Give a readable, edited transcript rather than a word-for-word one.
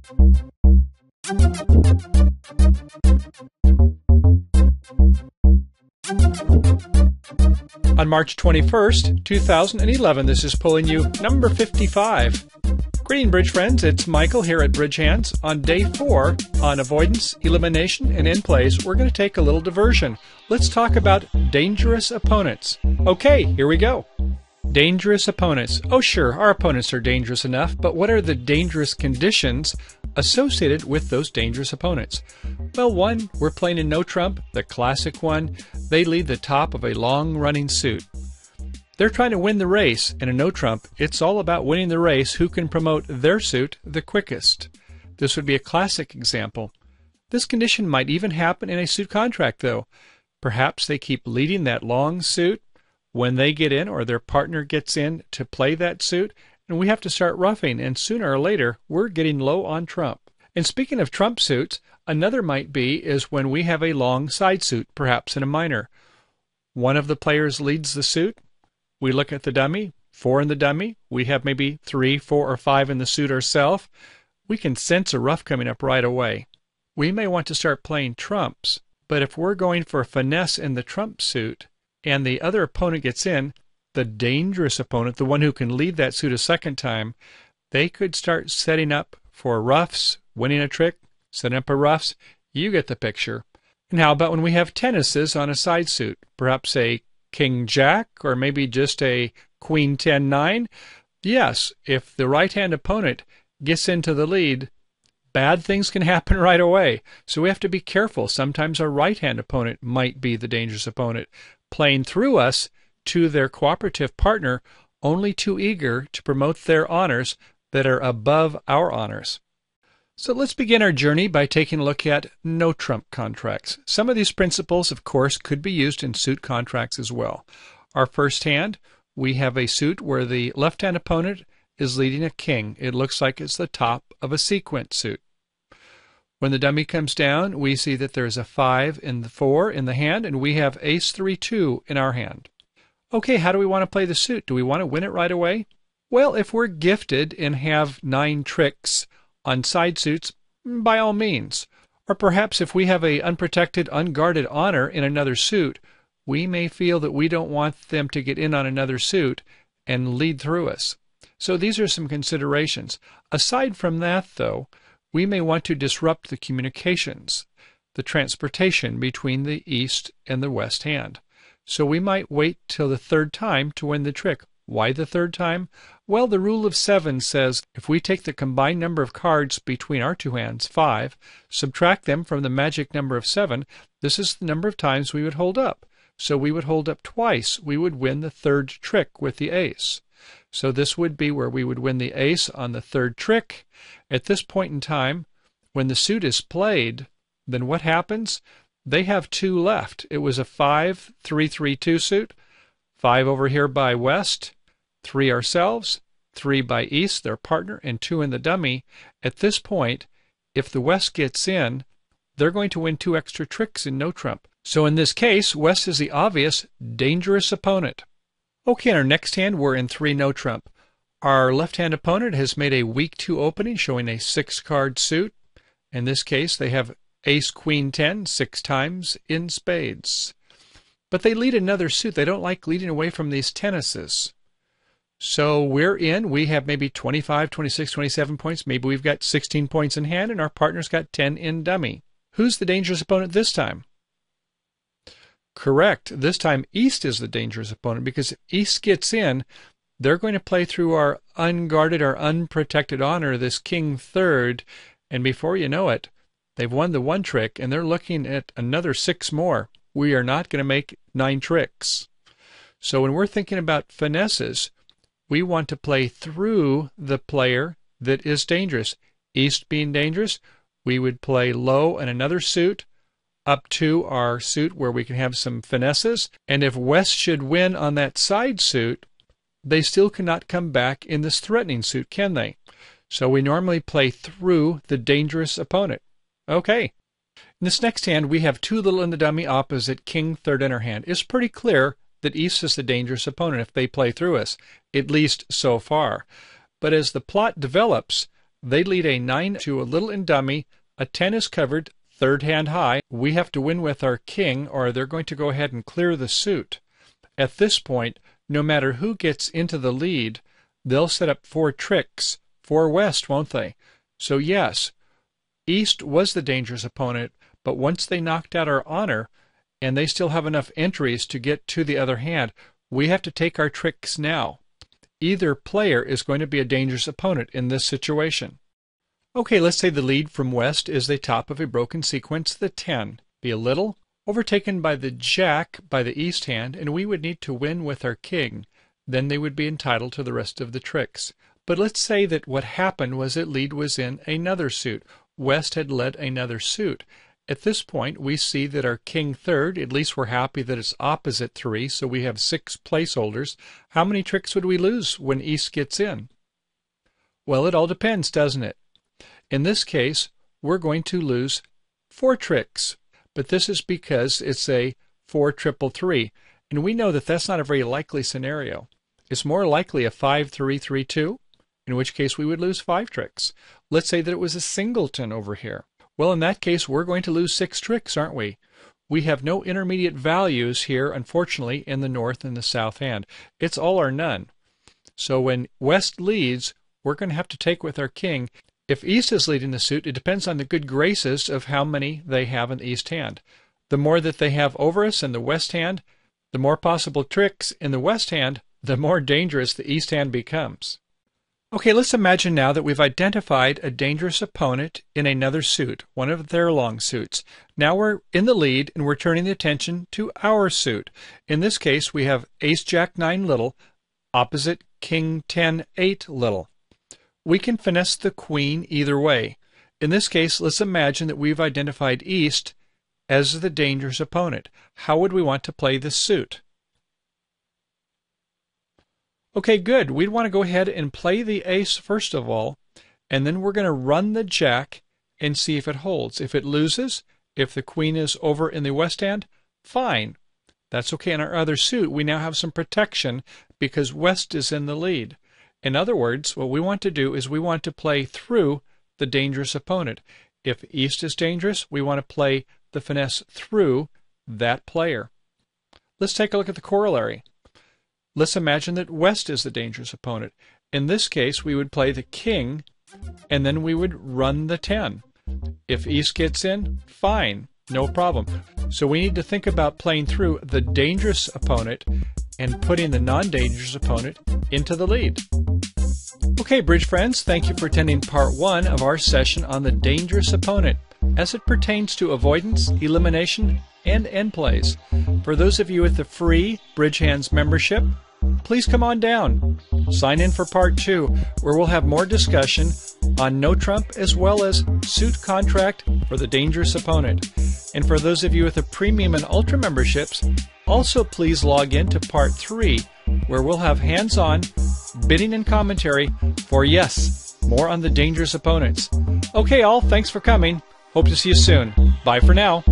On March 21st, 2011, this is pulling you number 55. Greeting bridge friends, it's Michael here at BridgeHands. On day 4 on avoidance, elimination, and end plays, we're going to take a little diversion. Let's talk about dangerous opponents. Okay, here we go. Dangerous opponents. Oh sure, our opponents are dangerous enough, but what are the dangerous conditions associated with those dangerous opponents? Well, one, we're playing in no trump, the classic one. They lead the top of a long-running suit. They're trying to win the race. In a no trump, it's all about winning the race, who can promote their suit the quickest. This would be a classic example. This condition might even happen in a suit contract, though. Perhaps they keep leading that long suit. When they get in or their partner gets in to play that suit, and we have to start roughing, and sooner or later we're getting low on trump. And speaking of trump suits, another might be is when we have a long side suit, perhaps in a minor. One of the players leads the suit. We look at the dummy, 4 in the dummy. We have maybe 3, 4, or 5 in the suit ourselves. We can sense a ruff coming up right away. We may want to start playing trumps, but if we're going for finesse in the trump suit, and the other opponent gets in, the dangerous opponent, the one who can lead that suit a second time, they could start setting up for ruffs, winning a trick, setting up a ruffs. You get the picture. And how about when we have tenaces on a side suit? Perhaps a king-jack, or maybe just a queen-10-9? Yes, if the right-hand opponent gets into the lead, bad things can happen right away. So we have to be careful. Sometimes our right-hand opponent might be the dangerous opponent, playing through us to their cooperative partner, only too eager to promote their honors that are above our honors. So let's begin our journey by taking a look at no-trump contracts. Some of these principles, of course, could be used in suit contracts as well. Our first hand, we have a suit where the left-hand opponent is leading a king. It looks like it's the top of a sequence suit. When the dummy comes down, we see that there's a 5 and the 4 in the hand, and we have ace 3-2 in our hand. Okay, how do we want to play the suit? Do we want to win it right away? Well, if we're gifted and have 9 tricks on side suits, by all means. Or perhaps if we have a unprotected, unguarded honor in another suit, we may feel that we don't want them to get in on another suit and lead through us. So these are some considerations. Aside from that, though, we may want to disrupt the communications, the transportation between the east and the west hand. So we might wait till the third time to win the trick. Why the third time? Well, the rule of 7 says if we take the combined number of cards between our two hands, 5, subtract them from the magic number of 7, this is the number of times we would hold up. So we would hold up twice. We would win the third trick with the ace. So this would be where we would win the ace on the third trick. At this point in time, when the suit is played, then what happens? They have 2 left. It was a 5-3-3-2 suit, 5 over here by west, 3 ourselves, 3 by east, their partner, and 2 in the dummy. At this point, if the west gets in, they're going to win 2 extra tricks in no trump. So in this case, west is the obvious dangerous opponent. Okay, in our next hand, we're in 3 no trump. Our left-hand opponent has made a weak 2 opening, showing a 6-card suit. In this case, they have ace, queen, 10, 6 times in spades. But they lead another suit. They don't like leading away from these tenaces. So we're in. We have maybe 25, 26, 27 points. Maybe we've got 16 points in hand, and our partner's got 10 in dummy. Who's the dangerous opponent this time? Correct. This time east is the dangerous opponent, because if east gets in, they're going to play through our unguarded or unprotected honor, this king third, and before you know it, they've won the 1 trick, and they're looking at another 6 more. We are not going to make 9 tricks. So when we're thinking about finesses, we want to play through the player that is dangerous. East being dangerous, we would play low in another suit, up to our suit where we can have some finesses. And if west should win on that side suit, they still cannot come back in this threatening suit, can they? So we normally play through the dangerous opponent. Okay. In this next hand, we have 2 little in the dummy opposite king third in our hand. It's pretty clear that east is the dangerous opponent if they play through us, at least so far. But as the plot develops, They lead a 9 to a little in dummy, a 10 is covered, third hand high. We have to win with our king, or they're going to go ahead and clear the suit. At this point, no matter who gets into the lead, they'll set up 4 tricks for West, won't they? So yes, East was the dangerous opponent, but once they knocked out our honor, and they still have enough entries to get to the other hand, we have to take our tricks now. Either player is going to be a dangerous opponent in this situation. Okay, let's say the lead from West is the top of a broken sequence, the 10. Be a little, overtaken by the Jack by the East hand, and we would need to win with our king. Then they would be entitled to the rest of the tricks. But let's say that what happened was that lead was in another suit. West had led another suit. At this point, we see that our king third, at least we're happy that it's opposite 3, so we have 6 placeholders. How many tricks would we lose when East gets in? Well, it all depends, doesn't it? In this case, we're going to lose 4 tricks, but this is because it's a 4-3-3, and we know that that's not a very likely scenario. It's more likely a 5-3-3-2, in which case we would lose 5 tricks. Let's say that it was a singleton over here. Well, in that case, we're going to lose 6 tricks, aren't we? We have no intermediate values here, unfortunately, in the north and the south hand. It's all or none. So when West leads, we're going to have to take with our king. If East is leading the suit, it depends on the good graces of how many they have in the East hand. The more that they have over us in the West hand, the more possible tricks in the West hand, the more dangerous the East hand becomes. Okay, let's imagine now that we've identified a dangerous opponent in another suit, one of their long suits. Now we're in the lead and we're turning the attention to our suit. In this case, we have Ace-Jack-9 little, opposite King-10-8 little. We can finesse the queen either way. In this case, let's imagine that we've identified East as the dangerous opponent. How would we want to play this suit? Okay, good. We'd want to go ahead and play the ace first of all, and then we're going to run the jack and see if it holds. If it loses, if the queen is over in the West hand, fine. That's okay. In our other suit, we now have some protection because West is in the lead. In other words, what we want to do is we want to play through the dangerous opponent. If East is dangerous, we want to play the finesse through that player. Let's take a look at the corollary. Let's imagine that West is the dangerous opponent. In this case, we would play the king, and then we would run the 10. If East gets in, fine, no problem. So we need to think about playing through the dangerous opponent and putting the non-dangerous opponent into the lead. Okay, bridge friends, thank you for attending part 1 of our session on the dangerous opponent as it pertains to avoidance, elimination, and end plays. For those of you with the free BridgeHands membership, please come on down. Sign in for part 2, where we'll have more discussion on no trump as well as suit contract for the dangerous opponent. And for those of you with the premium and ultra memberships, also please log in to part 3, where we'll have hands-on bidding and commentary for, yes, more on the dangerous opponents. Okay, all, thanks for coming. Hope to see you soon. Bye for now.